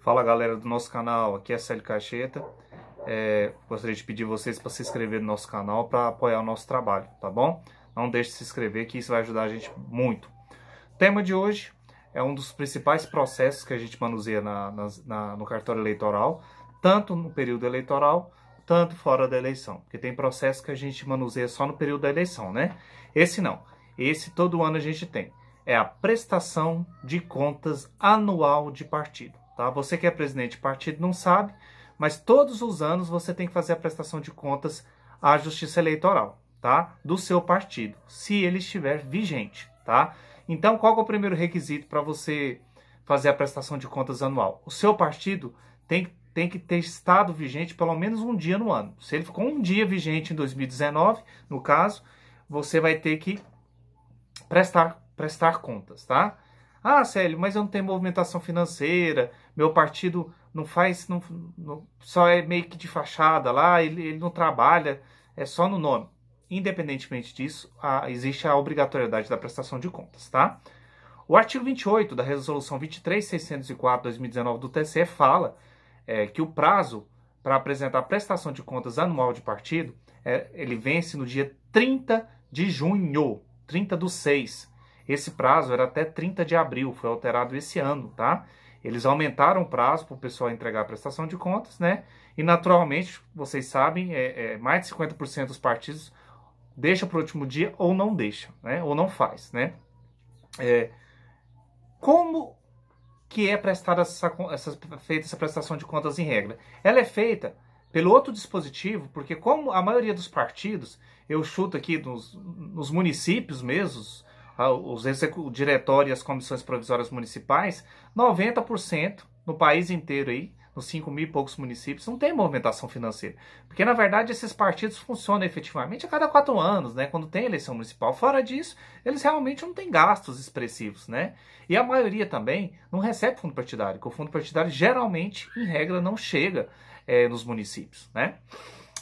Fala galera do nosso canal, aqui é Célio Caixeta. Gostaria de pedir vocês para se inscrever no nosso canal para apoiar o nosso trabalho, tá bom? Não deixe de se inscrever que isso vai ajudar a gente muito. O tema de hoje é um dos principais processos que a gente manuseia no cartório eleitoral, tanto no período eleitoral, tanto fora da eleição. Porque tem processos que a gente manuseia só no período da eleição, né? Esse não. Esse todo ano a gente tem. É a prestação de contas anual de partido. Tá? Você que é presidente de partido não sabe, mas todos os anos você tem que fazer a prestação de contas à Justiça Eleitoral, tá? Do seu partido, se ele estiver vigente, tá? Então, qual é o primeiro requisito para você fazer a prestação de contas anual? O seu partido tem que ter estado vigente pelo menos um dia no ano. Se ele ficou um dia vigente em 2019, no caso, você vai ter que prestar contas, tá? Ah, Célio, mas eu não tenho movimentação financeira, meu partido não faz, só é meio que de fachada lá, ele não trabalha, é só no nome. Independentemente disso, existe a obrigatoriedade da prestação de contas, tá? O artigo 28 da Resolução 23.604/2019 do TSE fala que o prazo para apresentar a prestação de contas anual de partido, ele vence no dia 30 de junho, 30/6. Esse prazo era até 30 de abril, foi alterado esse ano, tá? Eles aumentaram o prazo para o pessoal entregar a prestação de contas, né? E naturalmente, vocês sabem, mais de 50% dos partidos deixa para o último dia ou não deixa, né? Ou não faz, né? Como que é prestada feita essa prestação de contas em regra? Ela é feita pelo outro dispositivo, porque como a maioria dos partidos, eu chuto aqui nos municípios mesmos, os diretórios e as comissões provisórias municipais, 90% no país inteiro aí, nos 5 mil e poucos municípios, não tem movimentação financeira. Porque, na verdade, esses partidos funcionam efetivamente a cada 4 anos, né? Quando tem eleição municipal. Fora disso, eles realmente não têm gastos expressivos, né? E a maioria também não recebe fundo partidário, porque o fundo partidário geralmente, em regra, não chega nos municípios, né?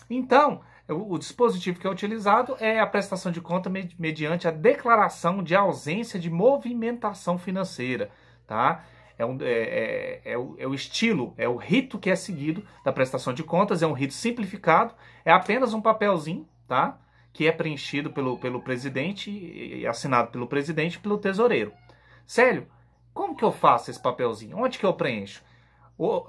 Então, o dispositivo que é utilizado é a prestação de conta mediante a declaração de ausência de movimentação financeira, tá? É o estilo, é o rito que é seguido da prestação de contas, é um rito simplificado, é apenas um papelzinho, tá? Que é preenchido pelo presidente e assinado pelo presidente e pelo tesoureiro. Célio, como que eu faço esse papelzinho? Onde que eu preencho?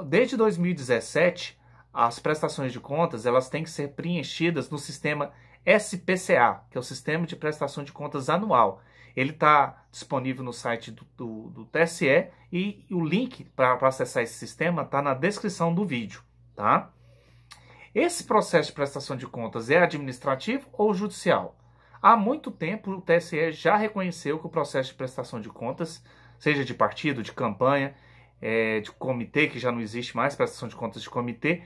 Desde 2017, as prestações de contas elas têm que ser preenchidas no sistema SPCA, que é o Sistema de Prestação de Contas Anual. Ele está disponível no site do TSE e o link para acessar esse sistema está na descrição do vídeo, tá? Esse processo de prestação de contas é administrativo ou judicial? Há muito tempo o TSE já reconheceu que o processo de prestação de contas, seja de partido, de campanha, de comitê, que já não existe mais prestação de contas de comitê,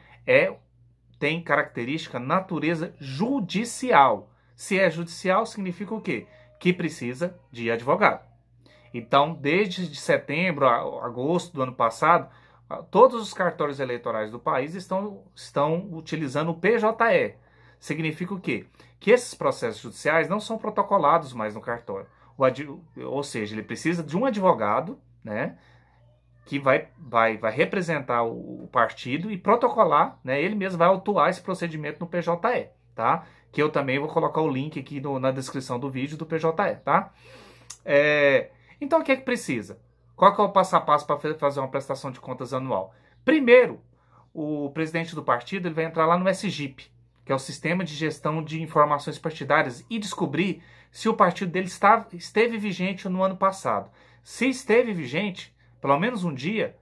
tem característica natureza judicial. Se é judicial, significa o quê? Que precisa de advogado. Então, desde setembro a agosto do ano passado, todos os cartórios eleitorais do país estão utilizando o PJE. Significa o quê? Que esses processos judiciais não são protocolados mais no cartório. Ou seja, ele precisa de um advogado, né? Que vai representar o partido e protocolar, né? Ele mesmo vai autuar esse procedimento no PJE, tá? Que eu também vou colocar o link aqui na descrição do vídeo do PJE, tá? Então, o que é que precisa? Qual que é o passo a passo para fazer uma prestação de contas anual? Primeiro, o presidente do partido ele vai entrar lá no SGIP, que é o Sistema de Gestão de Informações Partidárias, e descobrir se o partido dele esteve vigente no ano passado. Se esteve vigente, pelo menos um dia,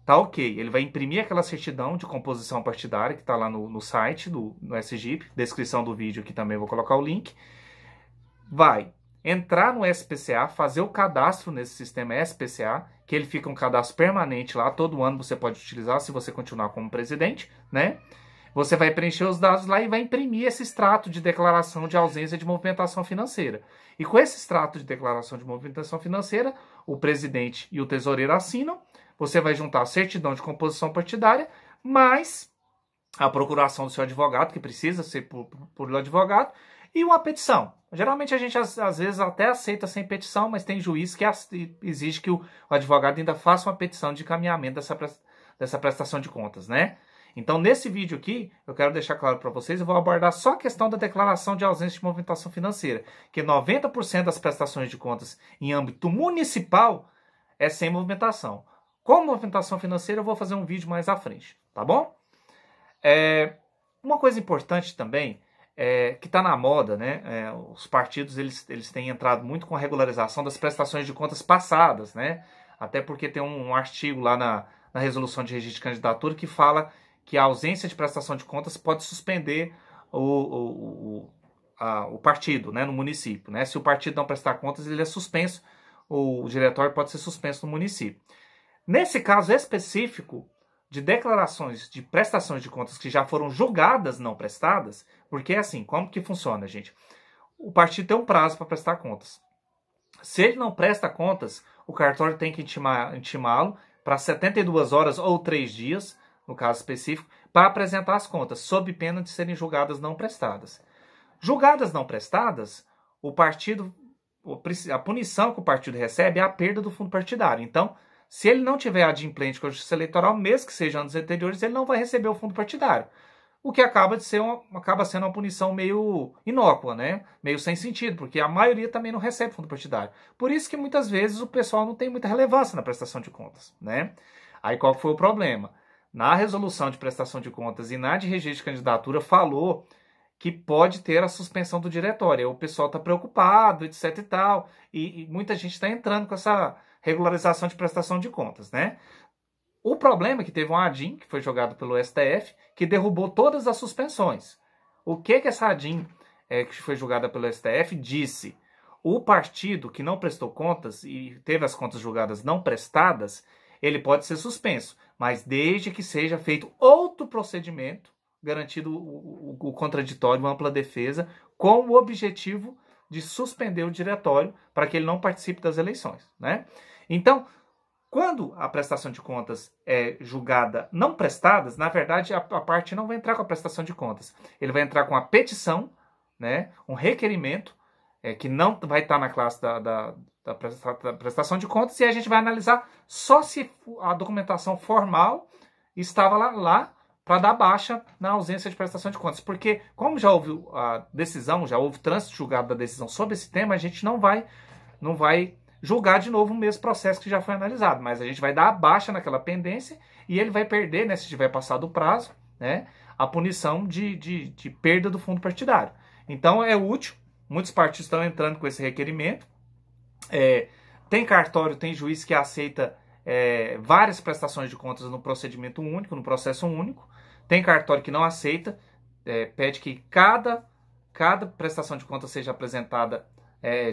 tá ok. Ele vai imprimir aquela certidão de composição partidária que está lá no site no SGIP, descrição do vídeo aqui também vou colocar o link. Vai entrar no SPCA, fazer o cadastro nesse sistema SPCA, que ele fica um cadastro permanente lá, todo ano você pode utilizar se você continuar como presidente, né? Você vai preencher os dados lá e vai imprimir esse extrato de declaração de ausência de movimentação financeira. E com esse extrato de declaração de movimentação financeira, o presidente e o tesoureiro assinam, você vai juntar a certidão de composição partidária, mais a procuração do seu advogado, que precisa ser por advogado, e uma petição. Geralmente a gente às vezes até aceita sem petição, mas tem juiz que exige que o advogado ainda faça uma petição de encaminhamento dessa prestação de contas, né? Então, nesse vídeo aqui, eu quero deixar claro para vocês, eu vou abordar só a questão da declaração de ausência de movimentação financeira, que 90% das prestações de contas em âmbito municipal é sem movimentação. Com movimentação financeira, eu vou fazer um vídeo mais à frente, tá bom? Uma coisa importante também, que está na moda, né? Os partidos eles têm entrado muito com a regularização das prestações de contas passadas, né? Até porque tem um artigo lá na resolução de registro de candidatura que fala que a ausência de prestação de contas pode suspender o partido, né, no município, né? Se o partido não prestar contas, ele é suspenso, o diretório pode ser suspenso no município. Nesse caso específico de declarações de prestações de contas que já foram julgadas não prestadas, porque é assim, como que funciona, gente? O partido tem um prazo para prestar contas. Se ele não presta contas, o cartório tem que intimá-lo para 72 horas ou 3 dias, no caso específico, para apresentar as contas, sob pena de serem julgadas não prestadas. Julgadas não prestadas, a punição que o partido recebe é a perda do fundo partidário. Então, se ele não tiver adimplente com a Justiça Eleitoral, mesmo que seja anos anteriores, ele não vai receber o fundo partidário. O que acaba sendo uma punição meio inócua, né? Meio sem sentido, porque a maioria também não recebe fundo partidário. Por isso que muitas vezes o pessoal não tem muita relevância na prestação de contas, né? Aí qual foi o problema? Na resolução de prestação de contas e na de registro de candidatura falou que pode ter a suspensão do diretório. O pessoal está preocupado, etc e tal, e muita gente está entrando com essa regularização de prestação de contas, né? O problema é que teve um ADIM, que foi jogado pelo STF, que derrubou todas as suspensões. O que essa ADIM, que foi julgada pelo STF, disse? O partido que não prestou contas e teve as contas julgadas não prestadas, ele pode ser suspenso, mas desde que seja feito outro procedimento, garantido o contraditório, uma ampla defesa, com o objetivo de suspender o diretório para que ele não participe das eleições, né? Então, quando a prestação de contas é julgada não prestadas, na verdade a parte não vai entrar com a prestação de contas. Ele vai entrar com a petição, né, um requerimento, que não vai estar na classe da prestação de contas, e a gente vai analisar só se a documentação formal estava lá para dar baixa na ausência de prestação de contas. Porque, como já houve a decisão, já houve trânsito julgado da decisão sobre esse tema, a gente não vai julgar de novo o mesmo processo que já foi analisado, mas a gente vai dar a baixa naquela pendência e ele vai perder, né, se tiver passado o prazo, né, a punição de perda do fundo partidário. Então é útil, muitos partidos estão entrando com esse requerimento, tem cartório, tem juiz que aceita várias prestações de contas no procedimento único, no processo único, tem cartório que não aceita, pede que cada prestação de contas seja apresentada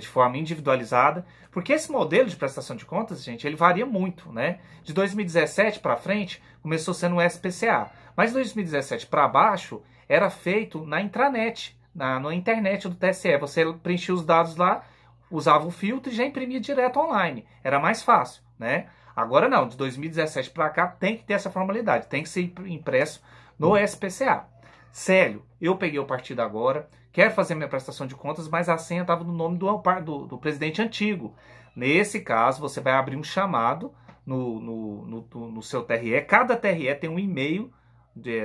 de forma individualizada, porque esse modelo de prestação de contas, gente, ele varia muito, né? De 2017 para frente, começou sendo o SPCA, mas de 2017 para baixo, era feito na intranet, na internet do TSE, você preenchia os dados lá, usava o filtro e já imprimia direto online, era mais fácil, né? Agora não, de 2017 para cá tem que ter essa formalidade, tem que ser impresso no SPCA. Célio, eu peguei o partido agora, quero fazer minha prestação de contas, mas a senha estava no nome do presidente antigo. Nesse caso, você vai abrir um chamado no seu TRE. Cada TRE tem um e-mail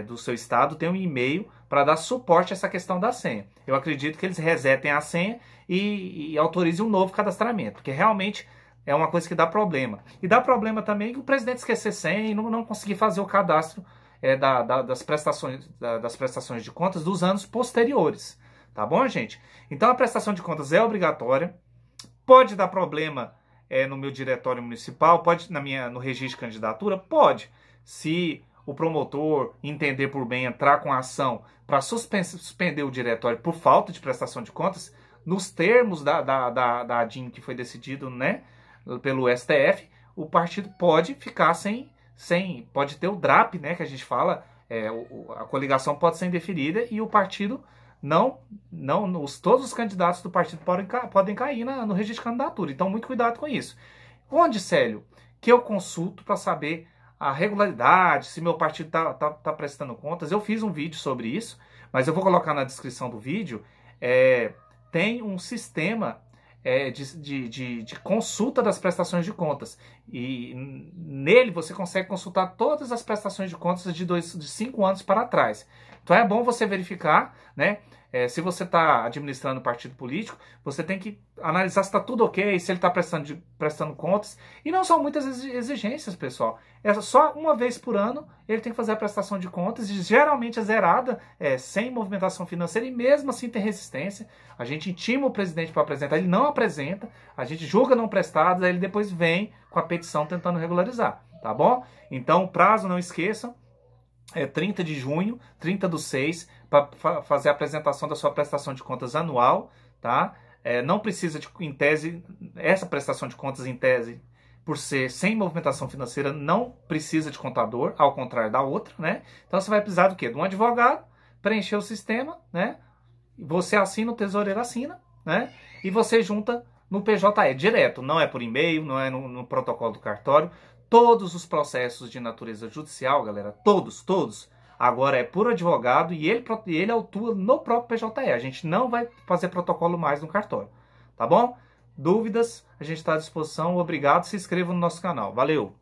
do seu estado, tem um e-mail para dar suporte a essa questão da senha. Eu acredito que eles resetem a senha e autorizem um novo cadastramento, porque realmente é uma coisa que dá problema. E dá problema também que o presidente esquecer senha e não conseguir fazer o cadastro das prestações de contas dos anos posteriores. Tá bom, gente? Então a prestação de contas é obrigatória. Pode dar problema no meu diretório municipal, pode no registro de candidatura? Pode. Se o promotor entender por bem entrar com a ação para suspender o diretório por falta de prestação de contas, nos termos da ADIM que foi decidido, né, pelo STF, o partido pode ficar pode ter o DRAP, né, que a gente fala, a coligação pode ser indeferida e o partido todos os candidatos do partido podem cair no registro de candidatura. Então, muito cuidado com isso. Onde, Célio, que eu consulto para saber a regularidade, se meu partido tá prestando contas? Eu fiz um vídeo sobre isso, mas eu vou colocar na descrição do vídeo. Tem um sistema de consulta das prestações de contas. E nele você consegue consultar todas as prestações de contas de 5 anos para trás. Então é bom você verificar, né? Se você está administrando partido político, você tem que analisar se está tudo ok, se ele está prestando contas. E não são muitas exigências, pessoal. É só uma vez por ano ele tem que fazer a prestação de contas, e geralmente é zerada, sem movimentação financeira, e mesmo assim tem resistência. A gente intima o presidente para apresentar, ele não apresenta, a gente julga não prestados, aí ele depois vem com a petição tentando regularizar, tá bom? Então o prazo, não esqueçam, é 30 de junho, 30/6, para fazer a apresentação da sua prestação de contas anual, tá? Não precisa em tese, essa prestação de contas em tese, por ser sem movimentação financeira, não precisa de contador, ao contrário da outra, né? Então você vai precisar do quê? De um advogado, preencher o sistema, né? Você assina, o tesoureiro assina, né? E você junta no PJE, direto, não é por e-mail, não é no protocolo do cartório. Todos os processos de natureza judicial, galera, todos, agora é por advogado, e ele autua no próprio PJE. A gente não vai fazer protocolo mais no cartório, tá bom? Dúvidas, a gente está à disposição. Obrigado, se inscreva no nosso canal. Valeu!